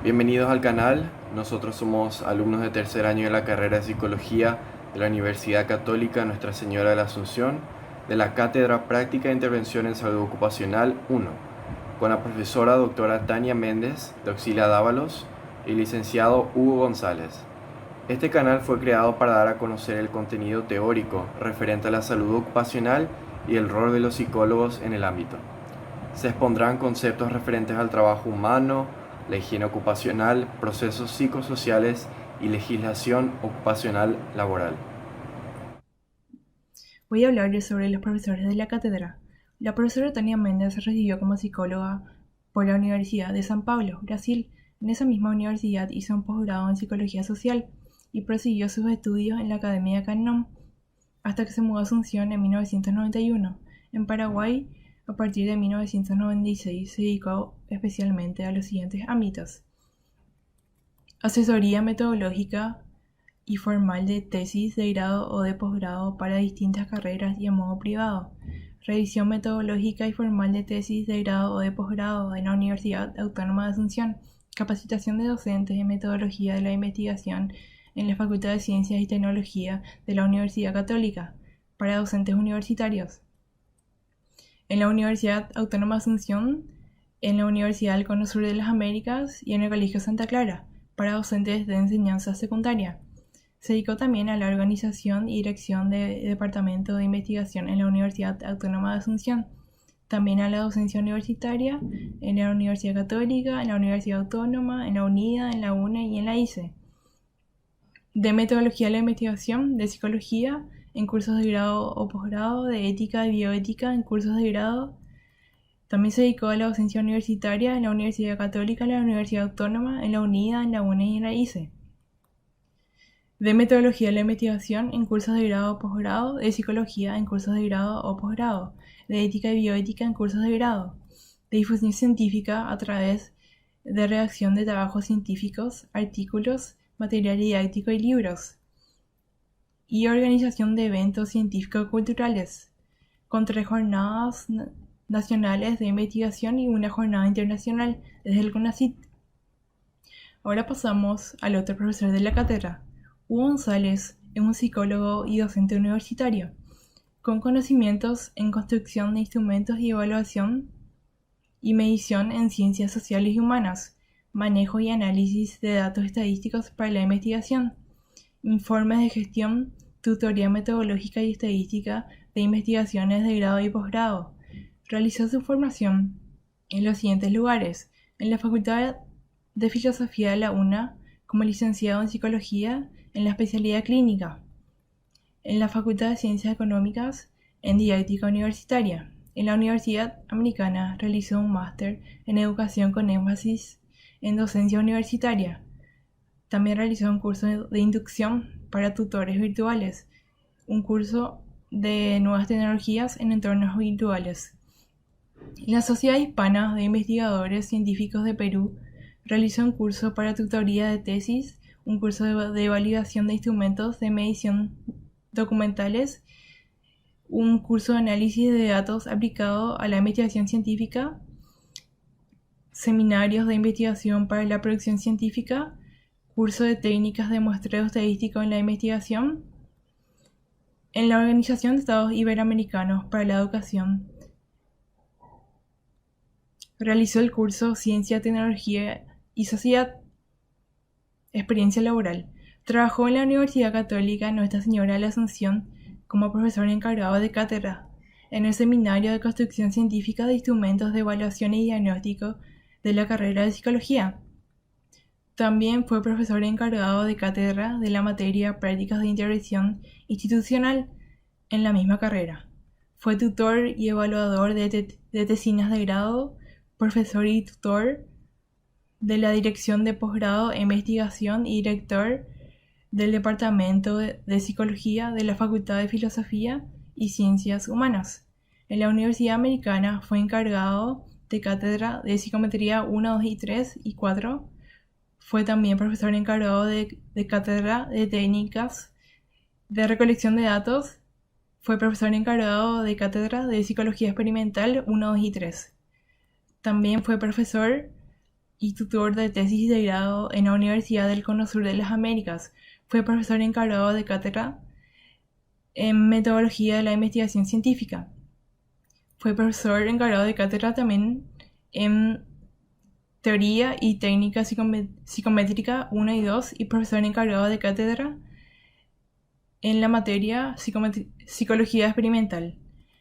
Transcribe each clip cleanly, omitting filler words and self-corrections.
Bienvenidos al canal. Nosotros somos alumnos de tercer año de la carrera de Psicología de la Universidad Católica Nuestra Señora de la Asunción, de la Cátedra Práctica de Intervención en Salud Ocupacional 1, con la profesora doctora Tania Méndez de Auxilia Dávalos y el licenciado Hugo González. Este canal fue creado para dar a conocer el contenido teórico referente a la salud ocupacional y el rol de los psicólogos en el ámbito. Se expondrán conceptos referentes al trabajo humano, la higiene ocupacional, procesos psicosociales y legislación ocupacional laboral. Voy a hablarles sobre los profesores de la cátedra. La profesora Tania Méndez se recibió como psicóloga por la Universidad de San Pablo, Brasil. En esa misma universidad hizo un posgrado en psicología social y prosiguió sus estudios en la Academia Canon hasta que se mudó a Asunción en 1991. En Paraguay, a partir de 1996, se dedicó especialmente a los siguientes ámbitos: asesoría metodológica y formal de tesis de grado o de posgrado para distintas carreras y en modo privado, revisión metodológica y formal de tesis de grado o de posgrado en la Universidad Autónoma de Asunción, capacitación de docentes en metodología de la investigación en la Facultad de Ciencias y Tecnología de la Universidad Católica para docentes universitarios, en la Universidad Autónoma de Asunción, en la Universidad del Cono Sur de las Américas y en el Colegio Santa Clara para docentes de enseñanza secundaria. Se dedicó también a la organización y dirección de departamento de investigación en la Universidad Autónoma de Asunción, también a la docencia universitaria en la Universidad Católica, en la Universidad Autónoma, en la UNIDA, en la UNE y en la ICE. De metodología de la investigación, de psicología en cursos de grado o posgrado, de ética y bioética en cursos de grado. También se dedicó a la docencia universitaria en la Universidad Católica, en la Universidad Autónoma, en la UNIDA, en la UNE y en la ICE. De metodología de la investigación en cursos de grado o posgrado, de psicología en cursos de grado o posgrado, de ética y bioética en cursos de grado, de difusión científica a través de redacción de trabajos científicos, artículos, material didáctico y libros, y organización de eventos científico-culturales, con 3 jornadas nacionales de investigación y una jornada internacional desde el CONACYT. Ahora pasamos al otro profesor de la cátedra. Hugo González es un psicólogo y docente universitario, con conocimientos en construcción de instrumentos y evaluación y medición en ciencias sociales y humanas, manejo y análisis de datos estadísticos para la investigación, informes de gestión, tutoría metodológica y estadística de investigaciones de grado y posgrado. Realizó su formación en los siguientes lugares: en la Facultad de Filosofía de la UNA, como licenciado en Psicología en la especialidad clínica, en la Facultad de Ciencias Económicas en Didáctica Universitaria. En la Universidad Americana realizó un máster en Educación con énfasis en docencia universitaria. También realizó un curso de inducción para tutores virtuales, un curso de nuevas tecnologías en entornos virtuales. En la Sociedad Hispana de Investigadores Científicos de Perú realizó un curso para tutoría de tesis, un curso de validación de instrumentos de medición documentales, un curso de análisis de datos aplicado a la investigación científica, seminarios de investigación para la producción científica, curso de técnicas de muestreo estadístico en la investigación, en la Organización de Estados Iberoamericanos para la Educación. Realizó el curso Ciencia, Tecnología y Sociedad. Experiencia laboral. Trabajó en la Universidad Católica Nuestra Señora de la Asunción como profesor encargado de cátedra en el Seminario de Construcción Científica de Instrumentos de Evaluación y Diagnóstico de la carrera de Psicología. También fue profesor encargado de cátedra de la materia Prácticas de Intervención Institucional en la misma carrera. Fue tutor y evaluador de tesinas de grado, profesor y tutor de la Dirección de Posgrado e Investigación y director del Departamento de Psicología de la Facultad de Filosofía y Ciencias Humanas. En la Universidad Americana fue encargado de cátedra de Psicometría 1, 2 y 3 y 4. Fue también profesor encargado de cátedra de técnicas de recolección de datos. Fue profesor encargado de cátedra de Psicología Experimental 1, 2 y 3. También fue profesor y tutor de tesis de grado en la Universidad del Cono Sur de las Américas. Fue profesor encargado de cátedra en metodología de la investigación científica. Fue profesor encargado de cátedra también en teoría y técnica psicométrica 1 y 2 y profesor encargado de cátedra en la materia psicología experimental.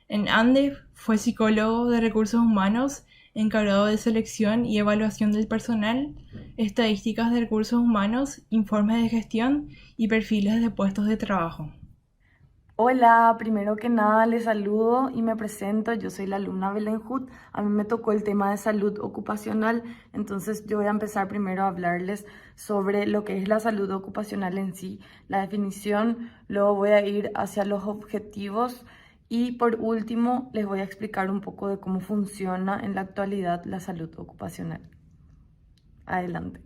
En Ande fue psicólogo de recursos humanos, encargado de selección y evaluación del personal, estadísticas de recursos humanos, informes de gestión y perfiles de puestos de trabajo. Hola, primero que nada les saludo y me presento. Yo soy la alumna Belén Hut. A mí me tocó el tema de salud ocupacional, entonces yo voy a empezar primero a hablarles sobre lo que es la salud ocupacional en sí, la definición, luego voy a ir hacia los objetivos y por último les voy a explicar un poco de cómo funciona en la actualidad la salud ocupacional. Adelante.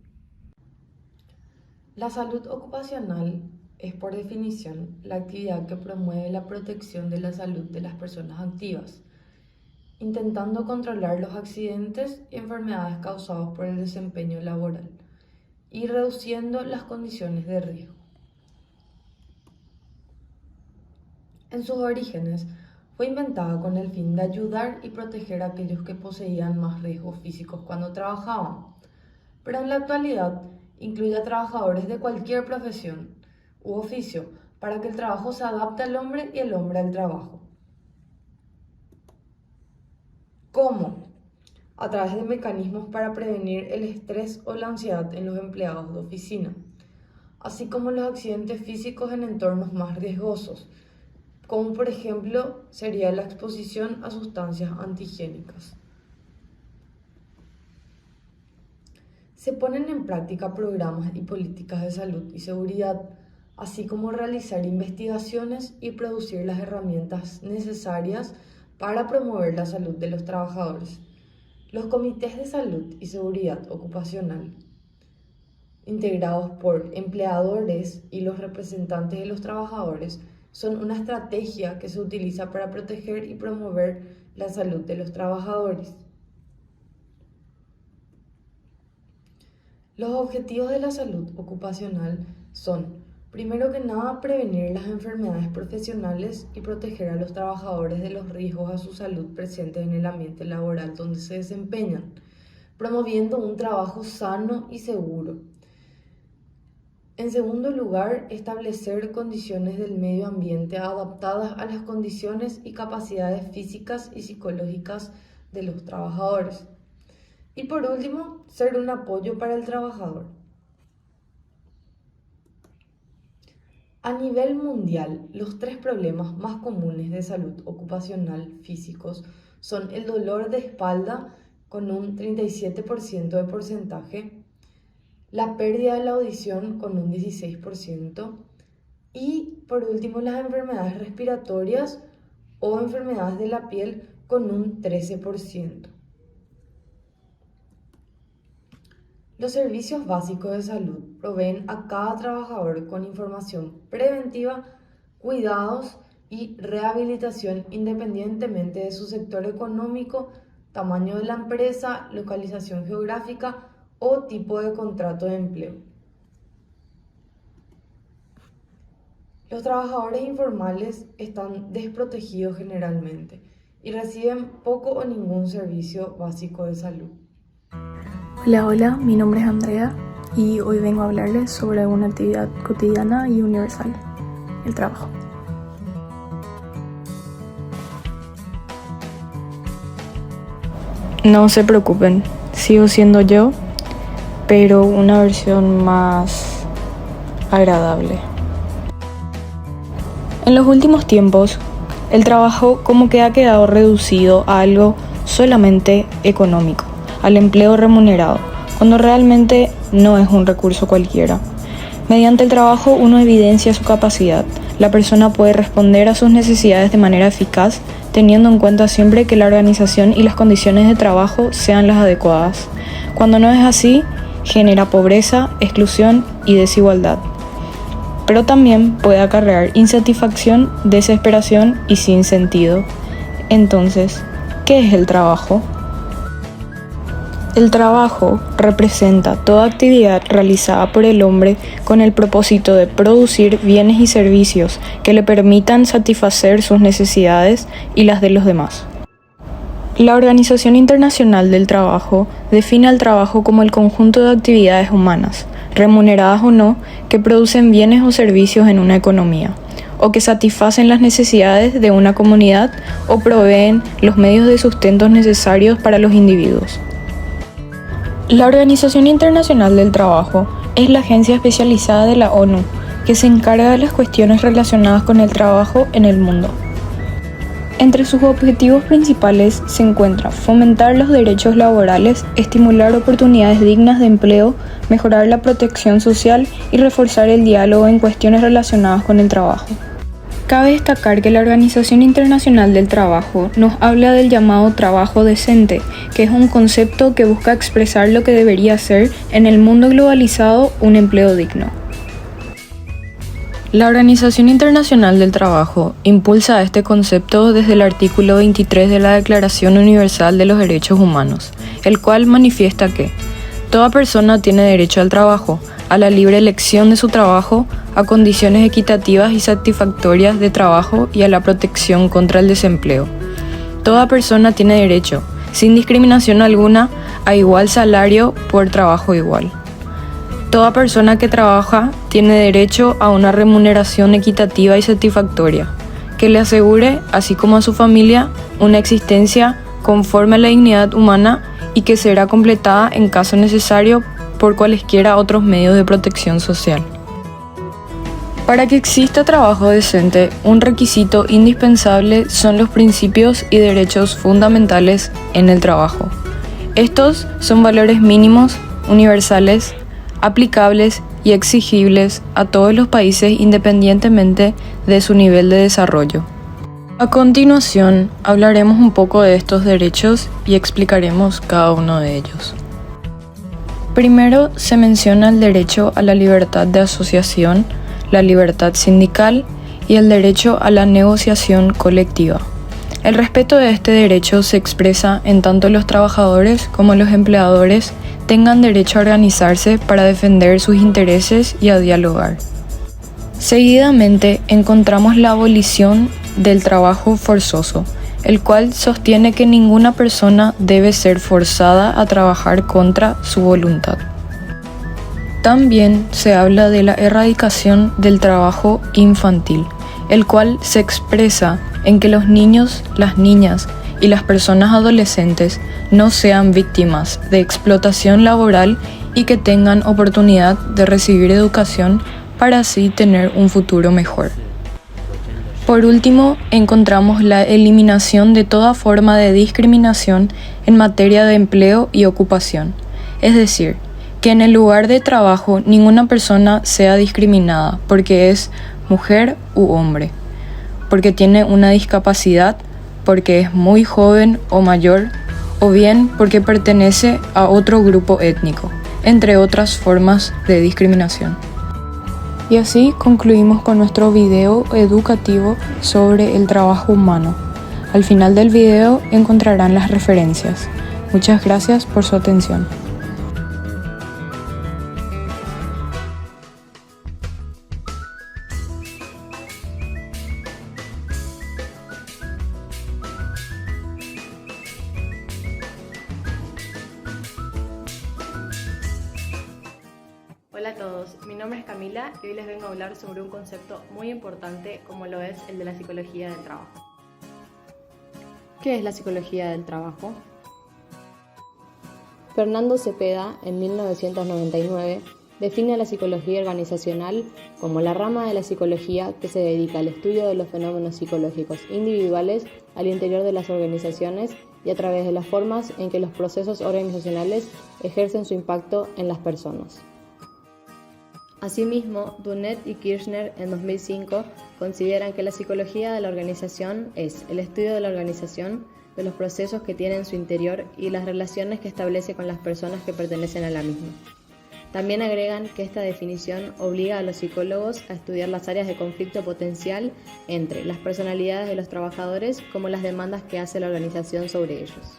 La salud ocupacional es por definición la actividad que promueve la protección de la salud de las personas activas, intentando controlar los accidentes y enfermedades causados por el desempeño laboral y reduciendo las condiciones de riesgo. En sus orígenes, fue inventada con el fin de ayudar y proteger a aquellos que poseían más riesgos físicos cuando trabajaban, pero en la actualidad incluye a trabajadores de cualquier profesión u oficio para que el trabajo se adapte al hombre y el hombre al trabajo. ¿Cómo? A través de mecanismos para prevenir el estrés o la ansiedad en los empleados de oficina, así como los accidentes físicos en entornos más riesgosos, como por ejemplo sería la exposición a sustancias antihigiénicas. Se ponen en práctica programas y políticas de salud y seguridad, así como realizar investigaciones y producir las herramientas necesarias para promover la salud de los trabajadores. Los comités de salud y seguridad ocupacional, integrados por empleadores y los representantes de los trabajadores, son una estrategia que se utiliza para proteger y promover la salud de los trabajadores. Los objetivos de la salud ocupacional son, primero que nada, prevenir las enfermedades profesionales y proteger a los trabajadores de los riesgos a su salud presentes en el ambiente laboral donde se desempeñan, promoviendo un trabajo sano y seguro. En segundo lugar, establecer condiciones del medio ambiente adaptadas a las condiciones y capacidades físicas y psicológicas de los trabajadores. Y por último, ser un apoyo para el trabajador. A nivel mundial, los 3 problemas más comunes de salud ocupacional físicos son el dolor de espalda con un 37% de porcentaje, la pérdida de la audición con un 16% y por último las enfermedades respiratorias o enfermedades de la piel con un 13%. Los servicios básicos de salud proveen a cada trabajador con información preventiva, cuidados y rehabilitación independientemente de su sector económico, tamaño de la empresa, localización geográfica o tipo de contrato de empleo. Los trabajadores informales están desprotegidos generalmente y reciben poco o ningún servicio básico de salud. Hola, mi nombre es Andrea y hoy vengo a hablarles sobre una actividad cotidiana y universal, el trabajo. No se preocupen, sigo siendo yo, pero una versión más agradable. En los últimos tiempos, el trabajo como que ha quedado reducido a algo solamente económico, al empleo remunerado, cuando realmente no es un recurso cualquiera. Mediante el trabajo uno evidencia su capacidad. La persona puede responder a sus necesidades de manera eficaz, teniendo en cuenta siempre que la organización y las condiciones de trabajo sean las adecuadas. Cuando no es así, genera pobreza, exclusión y desigualdad. Pero también puede acarrear insatisfacción, desesperación y sinsentido. Entonces, ¿qué es el trabajo? El trabajo representa toda actividad realizada por el hombre con el propósito de producir bienes y servicios que le permitan satisfacer sus necesidades y las de los demás. La Organización Internacional del Trabajo define al trabajo como el conjunto de actividades humanas, remuneradas o no, que producen bienes o servicios en una economía, o que satisfacen las necesidades de una comunidad o proveen los medios de sustento necesarios para los individuos. La Organización Internacional del Trabajo es la agencia especializada de la ONU que se encarga de las cuestiones relacionadas con el trabajo en el mundo. Entre sus objetivos principales se encuentra fomentar los derechos laborales, estimular oportunidades dignas de empleo, mejorar la protección social y reforzar el diálogo en cuestiones relacionadas con el trabajo. Cabe destacar que la Organización Internacional del Trabajo nos habla del llamado trabajo decente, que es un concepto que busca expresar lo que debería ser en el mundo globalizado un empleo digno. La Organización Internacional del Trabajo impulsa este concepto desde el artículo 23 de la Declaración Universal de los Derechos Humanos, el cual manifiesta que toda persona tiene derecho al trabajo, a la libre elección de su trabajo, a condiciones equitativas y satisfactorias de trabajo y a la protección contra el desempleo. Toda persona tiene derecho, sin discriminación alguna, a igual salario por trabajo igual. Toda persona que trabaja tiene derecho a una remuneración equitativa y satisfactoria, que le asegure, así como a su familia, una existencia conforme a la dignidad humana y que será completada en caso necesario por cualesquiera otros medios de protección social. Para que exista trabajo decente, un requisito indispensable son los principios y derechos fundamentales en el trabajo. Estos son valores mínimos, universales, aplicables y exigibles a todos los países independientemente de su nivel de desarrollo. A continuación, hablaremos un poco de estos derechos y explicaremos cada uno de ellos. Primero, se menciona el derecho a la libertad de asociación, la libertad sindical y el derecho a la negociación colectiva. El respeto de este derecho se expresa en tanto los trabajadores como los empleadores tengan derecho a organizarse para defender sus intereses y a dialogar. Seguidamente encontramos la abolición del trabajo forzoso, el cual sostiene que ninguna persona debe ser forzada a trabajar contra su voluntad. También se habla de la erradicación del trabajo infantil, el cual se expresa en que los niños, las niñas y las personas adolescentes no sean víctimas de explotación laboral y que tengan oportunidad de recibir educación para así tener un futuro mejor. Por último, encontramos la eliminación de toda forma de discriminación en materia de empleo y ocupación, es decir, que en el lugar de trabajo ninguna persona sea discriminada porque es mujer u hombre, porque tiene una discapacidad, porque es muy joven o mayor, o bien porque pertenece a otro grupo étnico, entre otras formas de discriminación. Y así concluimos con nuestro video educativo sobre el trabajo humano. Al final del video encontrarán las referencias. Muchas gracias por su atención. Hola a todos, mi nombre es Camila y hoy les vengo a hablar sobre un concepto muy importante como lo es el de la psicología del trabajo. ¿Qué es la psicología del trabajo? Fernando Cepeda, en 1999, define a la psicología organizacional como la rama de la psicología que se dedica al estudio de los fenómenos psicológicos individuales al interior de las organizaciones y a través de las formas en que los procesos organizacionales ejercen su impacto en las personas. Asimismo, Dunet y Kirchner en 2005 consideran que la psicología de la organización es el estudio de la organización, de los procesos que tiene en su interior y las relaciones que establece con las personas que pertenecen a la misma. También agregan que esta definición obliga a los psicólogos a estudiar las áreas de conflicto potencial entre las personalidades de los trabajadores como las demandas que hace la organización sobre ellos.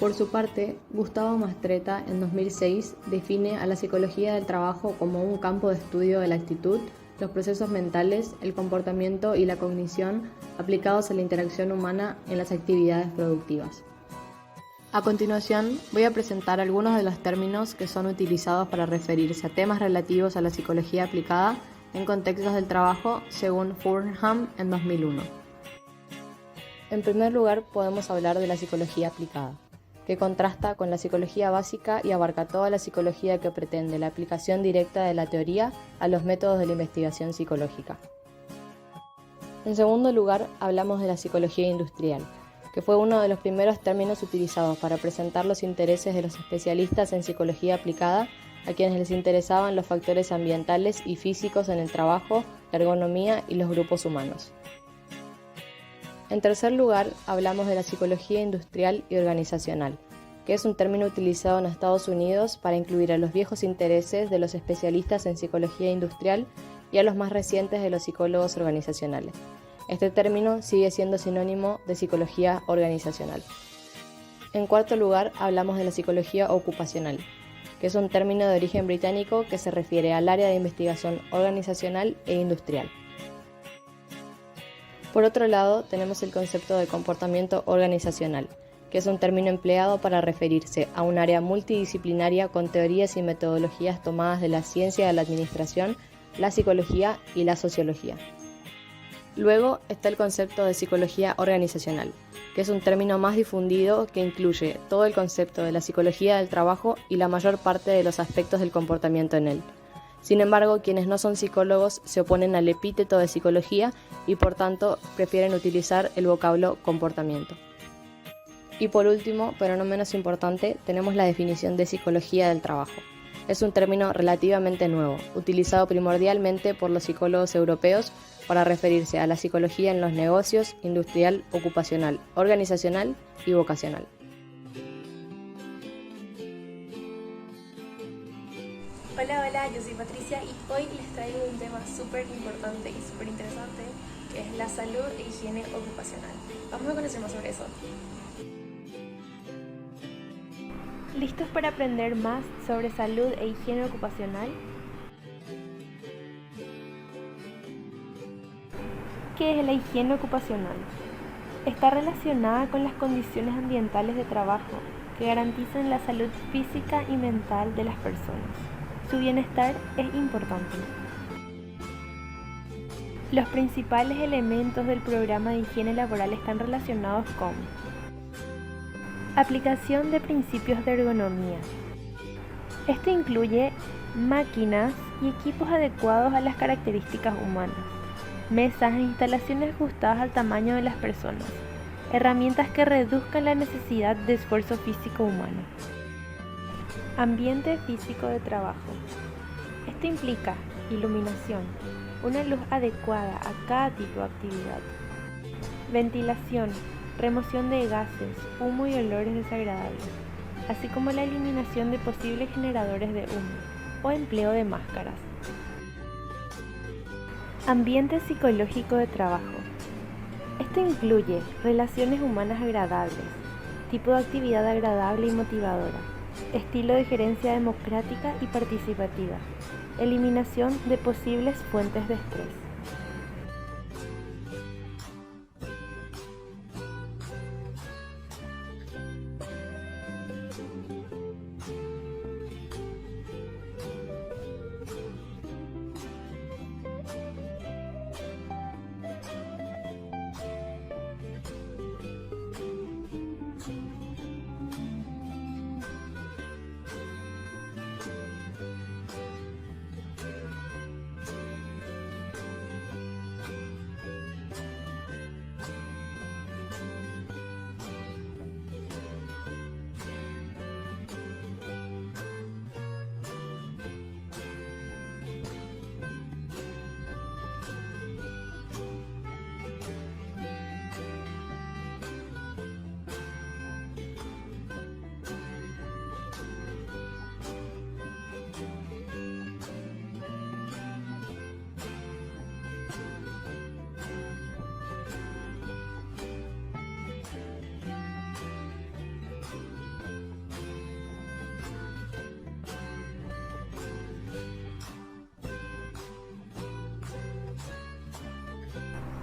Por su parte, Gustavo Mastretta en 2006 define a la psicología del trabajo como un campo de estudio de la actitud, los procesos mentales, el comportamiento y la cognición aplicados a la interacción humana en las actividades productivas. A continuación, voy a presentar algunos de los términos que son utilizados para referirse a temas relativos a la psicología aplicada en contextos del trabajo según Furnham en 2001. En primer lugar, podemos hablar de la psicología aplicada, que contrasta con la psicología básica y abarca toda la psicología que pretende la aplicación directa de la teoría a los métodos de la investigación psicológica. En segundo lugar, hablamos de la psicología industrial, que fue uno de los primeros términos utilizados para presentar los intereses de los especialistas en psicología aplicada a quienes les interesaban los factores ambientales y físicos en el trabajo, la ergonomía y los grupos humanos. En tercer lugar, hablamos de la psicología industrial y organizacional, que es un término utilizado en Estados Unidos para incluir a los viejos intereses de los especialistas en psicología industrial y a los más recientes de los psicólogos organizacionales. Este término sigue siendo sinónimo de psicología organizacional. En cuarto lugar, hablamos de la psicología ocupacional, que es un término de origen británico que se refiere al área de investigación organizacional e industrial. Por otro lado, tenemos el concepto de comportamiento organizacional, que es un término empleado para referirse a un área multidisciplinaria con teorías y metodologías tomadas de la ciencia de la administración, la psicología y la sociología. Luego está el concepto de psicología organizacional, que es un término más difundido que incluye todo el concepto de la psicología del trabajo y la mayor parte de los aspectos del comportamiento en él. Sin embargo, quienes no son psicólogos se oponen al epíteto de psicología y por tanto prefieren utilizar el vocablo comportamiento. Y por último, pero no menos importante, tenemos la definición de psicología del trabajo. Es un término relativamente nuevo, utilizado primordialmente por los psicólogos europeos para referirse a la psicología en los negocios, industrial, ocupacional, organizacional y vocacional. Hola, yo soy Patricia y hoy les traigo un tema súper importante y súper interesante, que es la salud e higiene ocupacional. Vamos a conocer más sobre eso. ¿Listos para aprender más sobre salud e higiene ocupacional? ¿Qué es la higiene ocupacional? Está relacionada con las condiciones ambientales de trabajo que garantizan la salud física y mental de las personas. Su bienestar es importante. Los principales elementos del programa de higiene laboral están relacionados con aplicación de principios de ergonomía. Esto incluye máquinas y equipos adecuados a las características humanas, mesas e instalaciones ajustadas al tamaño de las personas, herramientas que reduzcan la necesidad de esfuerzo físico humano. Ambiente físico de trabajo. Esto implica iluminación, una luz adecuada a cada tipo de actividad, ventilación, remoción de gases, humo y olores desagradables, así como la eliminación de posibles generadores de humo o empleo de máscaras. Ambiente psicológico de trabajo. Esto incluye relaciones humanas agradables, tipo de actividad agradable y motivadora, estilo de gerencia democrática y participativa, eliminación de posibles fuentes de estrés.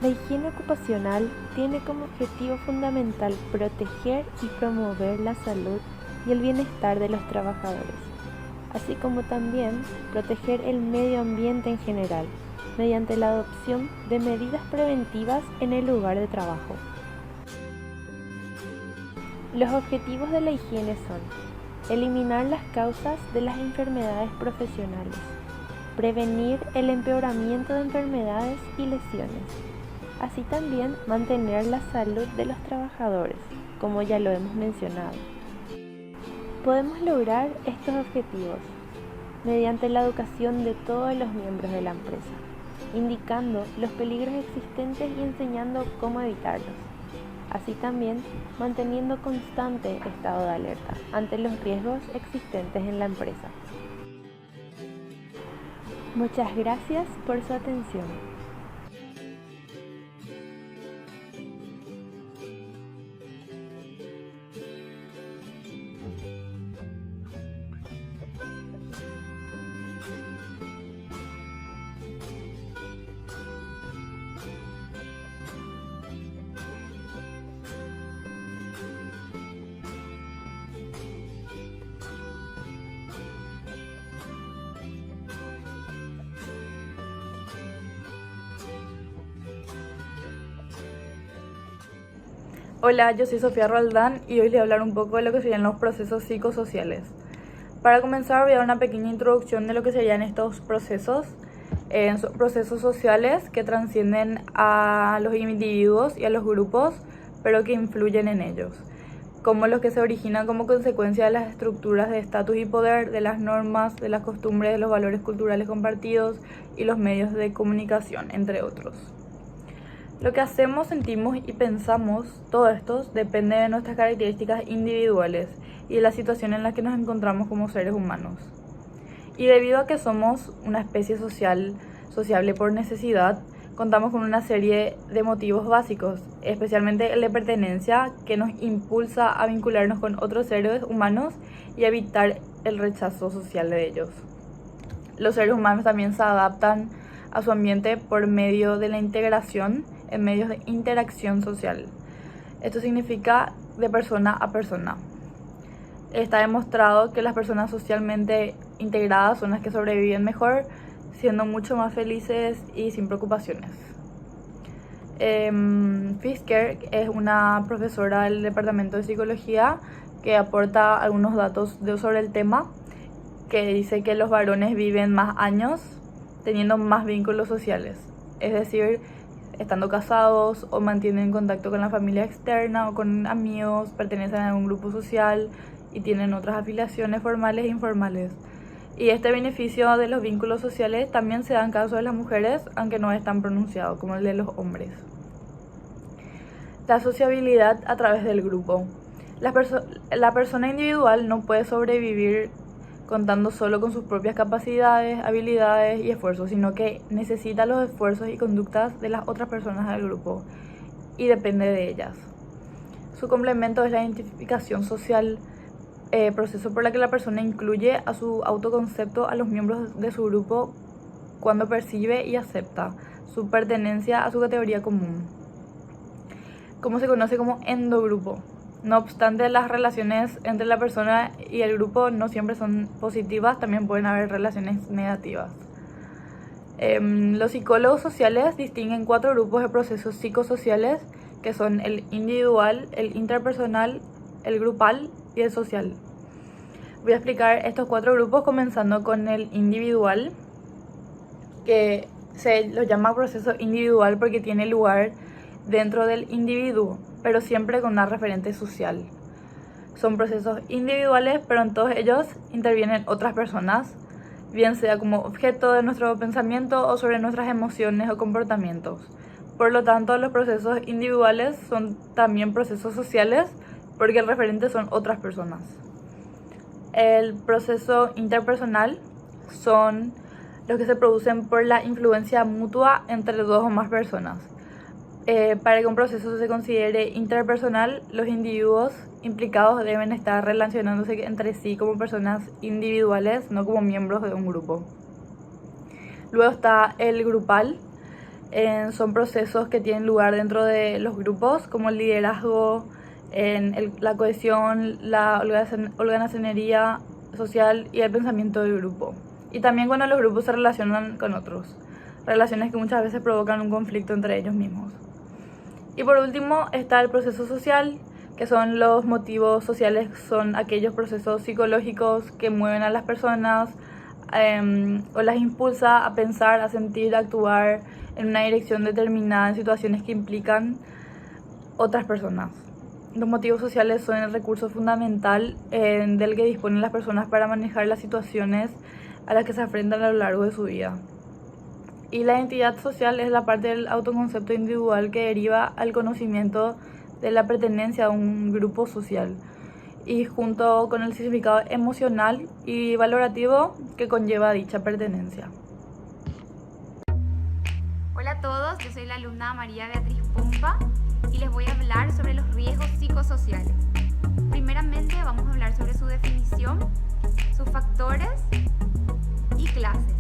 La higiene ocupacional tiene como objetivo fundamental proteger y promover la salud y el bienestar de los trabajadores, así como también proteger el medio ambiente en general, mediante la adopción de medidas preventivas en el lugar de trabajo. Los objetivos de la higiene son eliminar las causas de las enfermedades profesionales, prevenir el empeoramiento de enfermedades y lesiones, así también mantener la salud de los trabajadores, como ya lo hemos mencionado. Podemos lograr estos objetivos mediante la educación de todos los miembros de la empresa, indicando los peligros existentes y enseñando cómo evitarlos, así también manteniendo constante estado de alerta ante los riesgos existentes en la empresa. Muchas gracias por su atención. Hola, yo soy Sofía Roldán y hoy les voy a hablar un poco de lo que serían los procesos psicosociales. Para comenzar voy a dar una pequeña introducción de lo que serían estos procesos. Son procesos sociales que trascienden a los individuos y a los grupos, pero que influyen en ellos, como los que se originan como consecuencia de las estructuras de estatus y poder, de las normas, de las costumbres, de los valores culturales compartidos y los medios de comunicación, entre otros. Lo que hacemos, sentimos y pensamos, todo esto depende de nuestras características individuales y de la situación en la que nos encontramos como seres humanos. Y debido a que somos una especie sociable por necesidad, contamos con una serie de motivos básicos, especialmente el de pertenencia, que nos impulsa a vincularnos con otros seres humanos y a evitar el rechazo social de ellos. Los seres humanos también se adaptan a su ambiente por medio de la integración en medios de interacción social. Esto significa de persona a persona. Está demostrado que las personas socialmente integradas son las que sobreviven mejor, siendo mucho más felices y sin preocupaciones. Fisker es una profesora del Departamento de Psicología que aporta algunos datos sobre el tema, que dice que los varones viven más años teniendo más vínculos sociales, es decir, estando casados o mantienen contacto con la familia externa o con amigos, pertenecen a un grupo social y tienen otras afiliaciones formales e informales. Y este beneficio de los vínculos sociales también se da en caso de las mujeres, aunque no es tan pronunciado como el de los hombres. La sociabilidad a través del grupo. La persona individual no puede sobrevivir contando solo con sus propias capacidades, habilidades y esfuerzos, sino que necesita los esfuerzos y conductas de las otras personas del grupo y depende de ellas. Su complemento es la identificación social, proceso por la que la persona incluye a su autoconcepto a los miembros de su grupo cuando percibe y acepta su pertenencia a su categoría común, como se conoce como endogrupo. No obstante, las relaciones entre la persona y el grupo no siempre son positivas, también pueden haber relaciones negativas. Los psicólogos sociales distinguen 4 grupos de procesos psicosociales, que son el individual, el interpersonal, el grupal y el social. Voy a explicar estos 4 grupos comenzando con el individual, que se lo llama proceso individual porque tiene lugar dentro del individuo, pero siempre con una referente social. Son procesos individuales, pero en todos ellos intervienen otras personas, bien sea como objeto de nuestro pensamiento o sobre nuestras emociones o comportamientos. Por lo tanto, los procesos individuales son también procesos sociales porque el referente son otras personas. El proceso interpersonal son los que se producen por la influencia mutua entre 2 o más personas. Para que un proceso se considere interpersonal, los individuos implicados deben estar relacionándose entre sí como personas individuales, no como miembros de un grupo. Luego está el grupal, son procesos que tienen lugar dentro de los grupos, como el liderazgo, la cohesión, la holganacionería social y el pensamiento del grupo. Y también cuando los grupos se relacionan con otros, relaciones que muchas veces provocan un conflicto entre ellos mismos. Y por último está el proceso social, que son los motivos sociales, son aquellos procesos psicológicos que mueven a las personas o las impulsa a pensar, a sentir, a actuar en una dirección determinada en situaciones que implican otras personas. Los motivos sociales son el recurso fundamental del que disponen las personas para manejar las situaciones a las que se enfrentan a lo largo de su vida. Y la identidad social es la parte del autoconcepto individual que deriva al conocimiento de la pertenencia a un grupo social y junto con el significado emocional y valorativo que conlleva dicha pertenencia. Hola a todos, yo soy la alumna María Beatriz Pompa y les voy a hablar sobre los riesgos psicosociales. Primeramente vamos a hablar sobre su definición, sus factores y clases,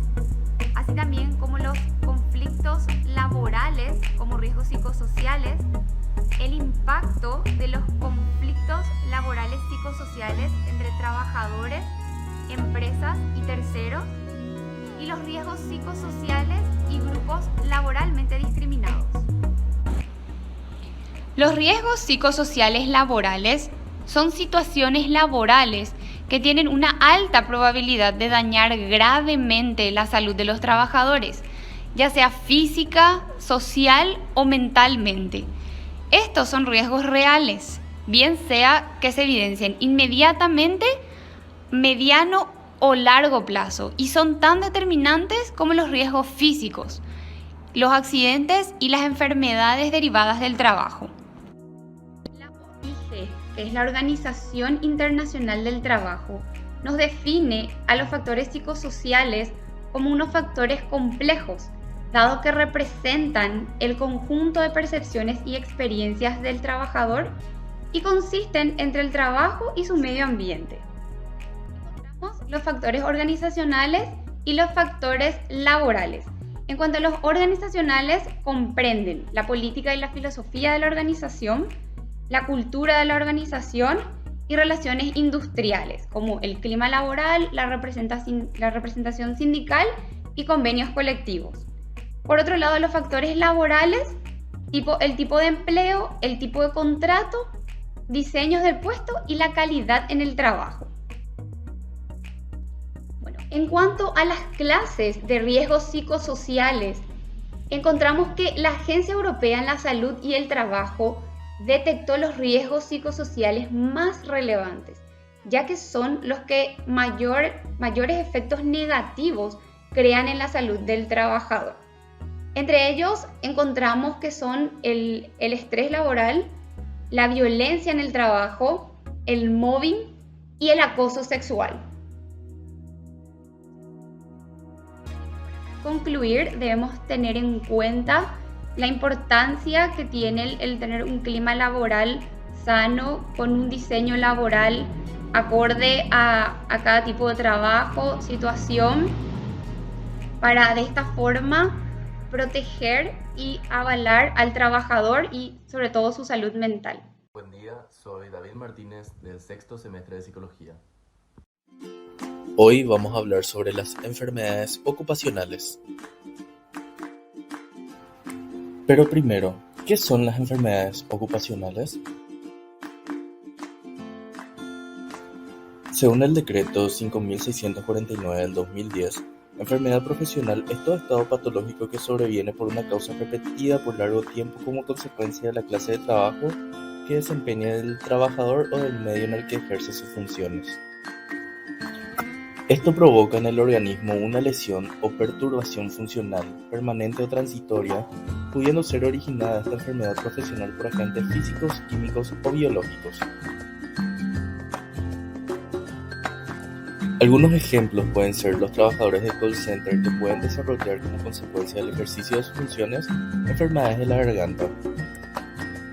así también como los conflictos laborales como riesgos psicosociales, el impacto de los conflictos laborales psicosociales entre trabajadores, empresas y terceros, y los riesgos psicosociales y grupos laboralmente discriminados. Los riesgos psicosociales laborales son situaciones laborales que tienen una alta probabilidad de dañar gravemente la salud de los trabajadores, ya sea física, social o mentalmente. Estos son riesgos reales, bien sea que se evidencien inmediatamente, mediano o largo plazo, y son tan determinantes como los riesgos físicos, los accidentes y las enfermedades derivadas del trabajo. La OIT, que es la Organización Internacional del Trabajo, nos define a los factores psicosociales como unos factores complejos, dado que representan el conjunto de percepciones y experiencias del trabajador y consisten entre el trabajo y su medio ambiente. Encontramos los factores organizacionales y los factores laborales. En cuanto a los organizacionales, comprenden la política y la filosofía de la organización, la cultura de la organización y relaciones industriales, como el clima laboral, la representación sindical y convenios colectivos. Por otro lado, los factores laborales, el tipo de empleo, el tipo de contrato, diseños del puesto y la calidad en el trabajo. Bueno, en cuanto a las clases de riesgos psicosociales, encontramos que la Agencia Europea en la Salud y el Trabajo detectó los riesgos psicosociales más relevantes, ya que son los que mayores efectos negativos crean en la salud del trabajador. Entre ellos encontramos que son el estrés laboral, la violencia en el trabajo, el mobbing y el acoso sexual. Para concluir, debemos tener en cuenta la importancia que tiene el tener un clima laboral sano, con un diseño laboral acorde a cada tipo de trabajo, situación, para de esta forma proteger y avalar al trabajador y sobre todo su salud mental. Buen día, soy David Martínez del sexto semestre de Psicología. Hoy vamos a hablar sobre las enfermedades ocupacionales. Pero primero, ¿qué son las enfermedades ocupacionales? Según el decreto 5649 del 2010, la enfermedad profesional es todo estado patológico que sobreviene por una causa repetida por largo tiempo como consecuencia de la clase de trabajo que desempeña el trabajador o del medio en el que ejerce sus funciones. Esto provoca en el organismo una lesión o perturbación funcional, permanente o transitoria, pudiendo ser originada esta enfermedad profesional por agentes físicos, químicos o biológicos. Algunos ejemplos pueden ser los trabajadores de call center que pueden desarrollar como consecuencia del ejercicio de sus funciones enfermedades de la garganta,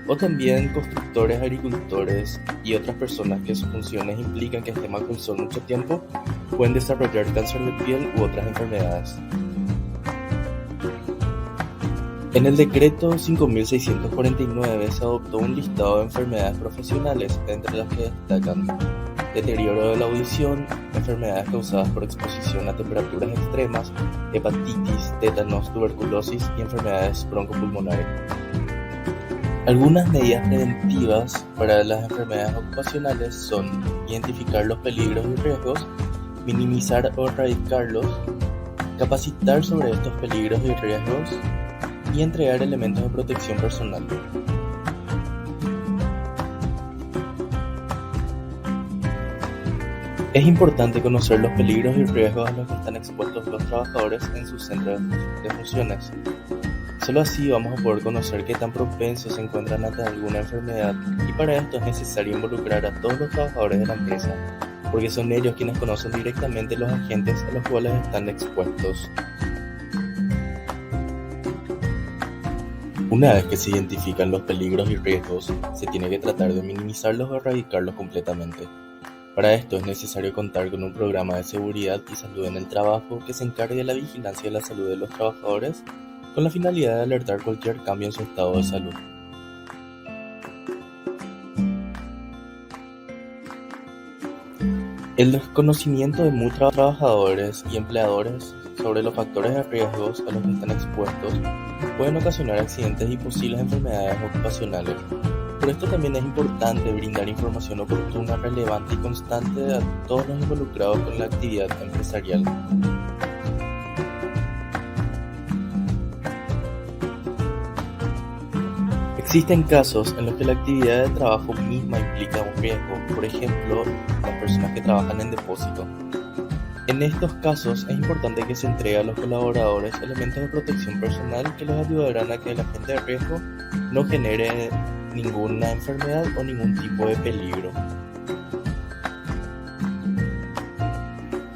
o también constructores, agricultores y otras personas que sus funciones implican que estén bajo el sol mucho tiempo pueden desarrollar cáncer de piel u otras enfermedades. En el decreto 5649 se adoptó un listado de enfermedades profesionales, entre las que destacan deterioro de la audición, enfermedades causadas por exposición a temperaturas extremas, hepatitis, tétanos, tuberculosis y enfermedades broncopulmonares. Algunas medidas preventivas para las enfermedades ocupacionales son identificar los peligros y riesgos, minimizar o erradicarlos, capacitar sobre estos peligros y riesgos y entregar elementos de protección personal. Es importante conocer los peligros y riesgos a los que están expuestos los trabajadores en sus centros de funciones. Solo así vamos a poder conocer qué tan propensos se encuentran ante alguna enfermedad, y para esto es necesario involucrar a todos los trabajadores de la empresa, porque son ellos quienes conocen directamente los agentes a los cuales están expuestos. Una vez que se identifican los peligros y riesgos, se tiene que tratar de minimizarlos o erradicarlos completamente. Para esto es necesario contar con un programa de seguridad y salud en el trabajo que se encargue de la vigilancia de la salud de los trabajadores, con la finalidad de alertar cualquier cambio en su estado de salud. El desconocimiento de muchos trabajadores y empleadores sobre los factores de riesgos a los que están expuestos pueden ocasionar accidentes y posibles enfermedades ocupacionales. Por esto también es importante brindar información oportuna, relevante y constante a todos los involucrados con la actividad empresarial. Existen casos en los que la actividad de trabajo misma implica un riesgo, por ejemplo, las personas que trabajan en depósito. En estos casos es importante que se entregue a los colaboradores elementos de protección personal que los ayudarán a que el agente de riesgo no genere ninguna enfermedad o ningún tipo de peligro.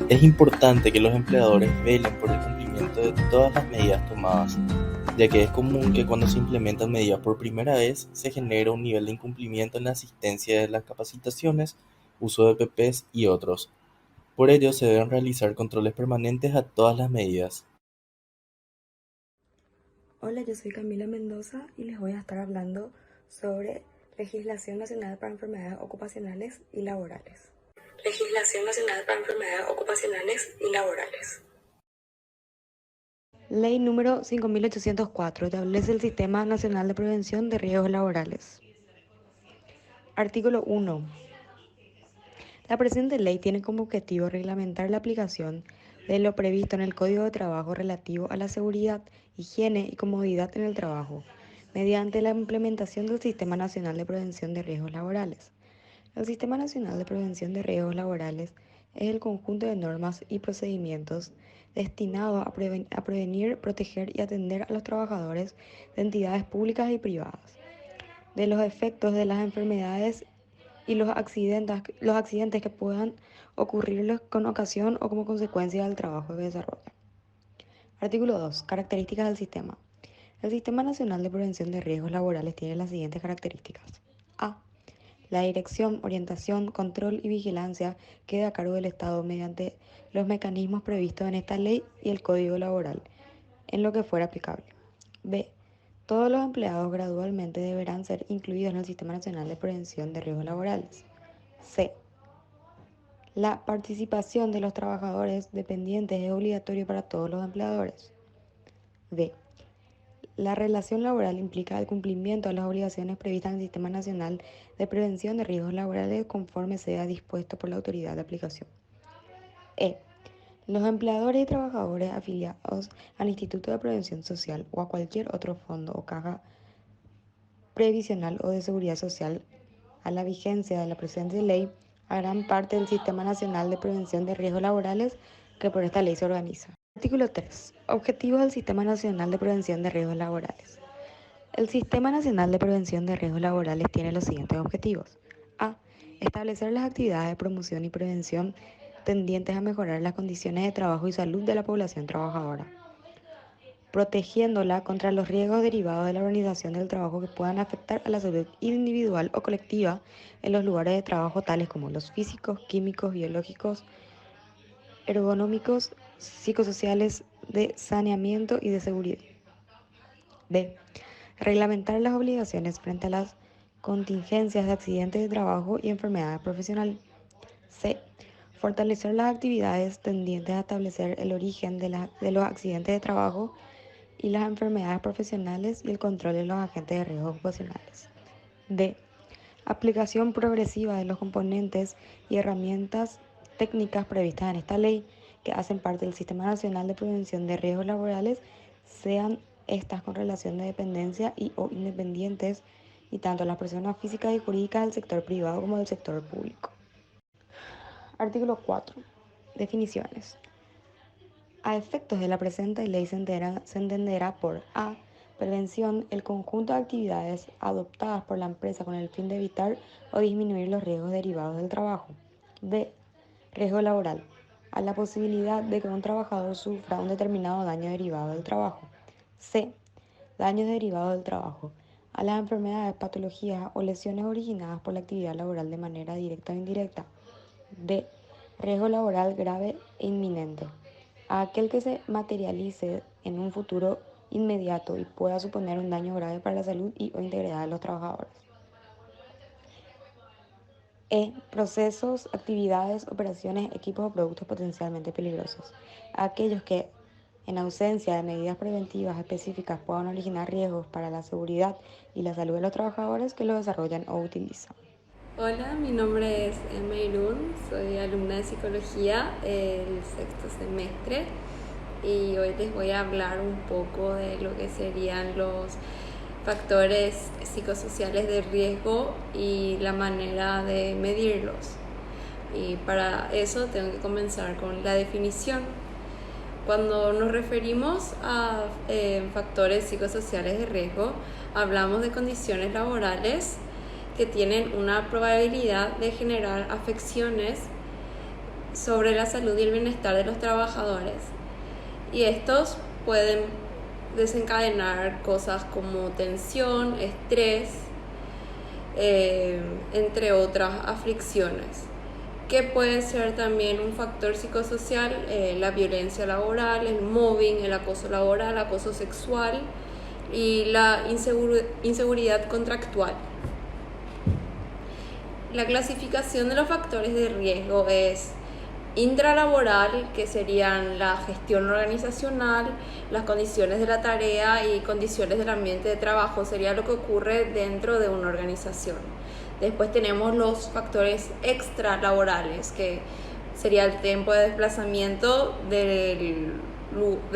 Es importante que los empleadores velen por el cumplimiento de todas las medidas tomadas, ya que es común que cuando se implementan medidas por primera vez se genera un nivel de incumplimiento en la asistencia de las capacitaciones, uso de PPs y otros. Por ello se deben realizar controles permanentes a todas las medidas. Hola, yo soy Camila Mendoza y les voy a estar hablando sobre Legislación Nacional para Enfermedades Ocupacionales y Laborales. Legislación Nacional para Enfermedades Ocupacionales y Laborales. Ley número 5804 establece el Sistema Nacional de Prevención de Riesgos Laborales. Artículo 1. La presente ley tiene como objetivo reglamentar la aplicación de lo previsto en el Código de Trabajo relativo a la seguridad, higiene y comodidad en el trabajo, mediante la implementación del Sistema Nacional de Prevención de Riesgos Laborales. El Sistema Nacional de Prevención de Riesgos Laborales es el conjunto de normas y procedimientos destinados a prevenir, proteger y atender a los trabajadores de entidades públicas y privadas de los efectos de las enfermedades y los accidentes que puedan ocurrirles con ocasión o como consecuencia del trabajo que desarrollan. Artículo 2. Características del sistema. El Sistema Nacional de Prevención de Riesgos Laborales tiene las siguientes características. A. La dirección, orientación, control y vigilancia queda a cargo del Estado mediante los mecanismos previstos en esta ley y el Código Laboral, en lo que fuera aplicable. B. Todos los empleados gradualmente deberán ser incluidos en el Sistema Nacional de Prevención de Riesgos Laborales. C. La participación de los trabajadores dependientes es obligatoria para todos los empleadores. D. La relación laboral implica el cumplimiento de las obligaciones previstas en el Sistema Nacional de Prevención de Riesgos Laborales conforme sea dispuesto por la autoridad de aplicación. E. Los empleadores y trabajadores afiliados al Instituto de Prevención Social o a cualquier otro fondo o caja previsional o de seguridad social a la vigencia de la presente ley harán parte del Sistema Nacional de Prevención de Riesgos Laborales que por esta ley se organiza. Artículo 3. Objetivos del Sistema Nacional de Prevención de Riesgos Laborales. El Sistema Nacional de Prevención de Riesgos Laborales tiene los siguientes objetivos. A. Establecer las actividades de promoción y prevención tendientes a mejorar las condiciones de trabajo y salud de la población trabajadora, protegiéndola contra los riesgos derivados de la organización del trabajo que puedan afectar a la salud individual o colectiva en los lugares de trabajo tales como los físicos, químicos, biológicos, ergonómicos, psicosociales, de saneamiento y de seguridad. B. Reglamentar las obligaciones frente a las contingencias de accidentes de trabajo y enfermedades profesionales. C. Fortalecer las actividades tendientes a establecer el origen de los accidentes de trabajo y las enfermedades profesionales y el control de los agentes de riesgo ocupacionales. D. Aplicación progresiva de los componentes y herramientas técnicas previstas en esta ley que hacen parte del Sistema Nacional de Prevención de Riesgos Laborales, sean estas con relación de dependencia y o independientes, y tanto las personas físicas y jurídicas del sector privado como del sector público. Artículo 4. Definiciones. A efectos de la presente ley se entenderá por A. Prevención, el conjunto de actividades adoptadas por la empresa con el fin de evitar o disminuir los riesgos derivados del trabajo. B. Riesgo laboral, a la posibilidad de que un trabajador sufra un determinado daño derivado del trabajo. C. Daños derivados del trabajo, a las enfermedades, patologías o lesiones originadas por la actividad laboral de manera directa o indirecta. D. Riesgo laboral grave e inminente, a aquel que se materialice en un futuro inmediato y pueda suponer un daño grave para la salud y o integridad de los trabajadores. E. Procesos, actividades, operaciones, equipos o productos potencialmente peligrosos, a aquellos que, en ausencia de medidas preventivas específicas, puedan originar riesgos para la seguridad y la salud de los trabajadores que los desarrollan o utilizan. Hola, mi nombre es Meirún, soy alumna de Psicología del sexto semestre y hoy les voy a hablar un poco de lo que serían los factores psicosociales de riesgo y la manera de medirlos. Y para eso tengo que comenzar con la definición. Cuando nos referimos a factores psicosociales de riesgo, hablamos de condiciones laborales que tienen una probabilidad de generar afecciones sobre la salud y el bienestar de los trabajadores. Y estos pueden desencadenar cosas como tensión, estrés, entre otras aflicciones. Que puede ser también un factor psicosocial, la violencia laboral, el mobbing, el acoso laboral, acoso sexual y la inseguridad contractual. La clasificación de los factores de riesgo es intralaboral, que serían la gestión organizacional, las condiciones de la tarea y condiciones del ambiente de trabajo, sería lo que ocurre dentro de una organización. Después tenemos los factores extralaborales, que sería el tiempo de desplazamiento de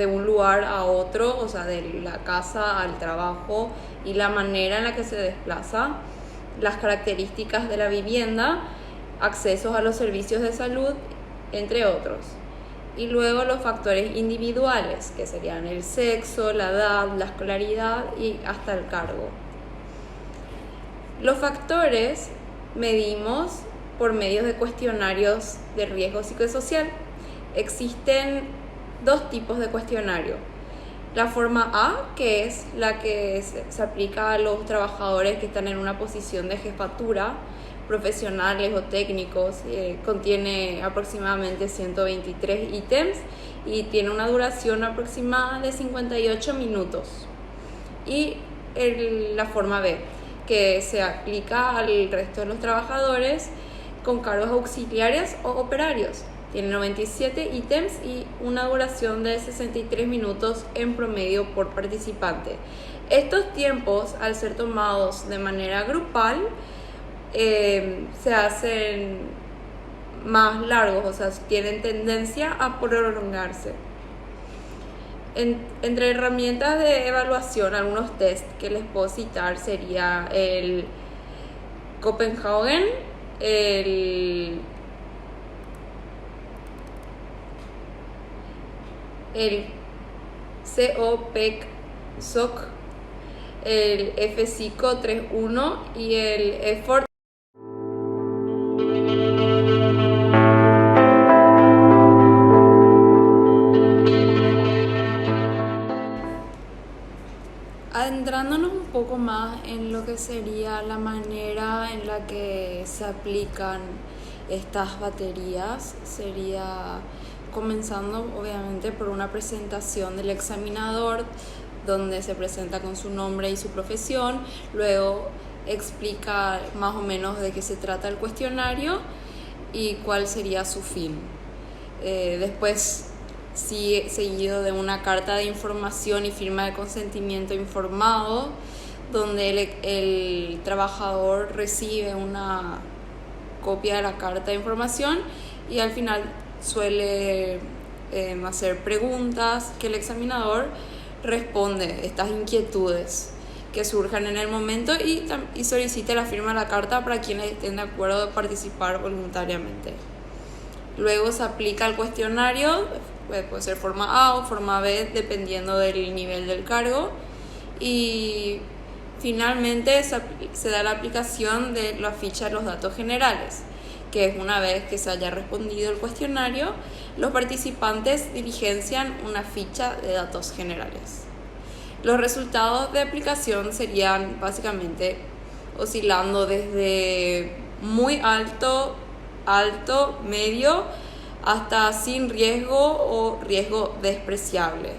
un lugar a otro, o sea, de la casa al trabajo y la manera en la que se desplaza, las características de la vivienda, accesos a los servicios de salud, entre otros. Y luego los factores individuales, que serían el sexo, la edad, la escolaridad y hasta el cargo. Los factores medimos por medio de cuestionarios de riesgo psicosocial. Existen dos tipos de cuestionario. La forma A, que es la que se aplica a los trabajadores que están en una posición de jefatura, profesionales o técnicos, contiene aproximadamente 123 ítems y tiene una duración aproximada de 58 minutos. Y la forma B, que se aplica al resto de los trabajadores con cargos auxiliares o operarios. Tiene 97 ítems y una duración de 63 minutos en promedio por participante. Estos tiempos, al ser tomados de manera grupal, se hacen más largos, o sea, tienen tendencia a prolongarse. Entre herramientas de evaluación, algunos test que les puedo citar sería el Copenhagen, el COPEC-SOC, el FPSICO 3.1 y el EFORT. Adentrándonos un poco más en lo que sería la manera en la que se aplican estas baterías, sería comenzando obviamente por una presentación del examinador donde se presenta con su nombre y su profesión, luego explica más o menos de qué se trata el cuestionario y cuál sería su fin. Después, seguido de una carta de información y firma de consentimiento informado, donde el trabajador recibe una copia de la carta de información y al final suele hacer preguntas que el examinador responde estas inquietudes que surjan en el momento y solicite la firma de la carta para quienes estén de acuerdo de participar voluntariamente. Luego se aplica el cuestionario, puede ser forma A o forma B dependiendo del nivel del cargo, y finalmente se da la aplicación de la ficha de los datos generales, que es una vez que se haya respondido el cuestionario, los participantes diligencian una ficha de datos generales. Los resultados de aplicación serían básicamente oscilando desde muy alto, medio, hasta sin riesgo o riesgo despreciable.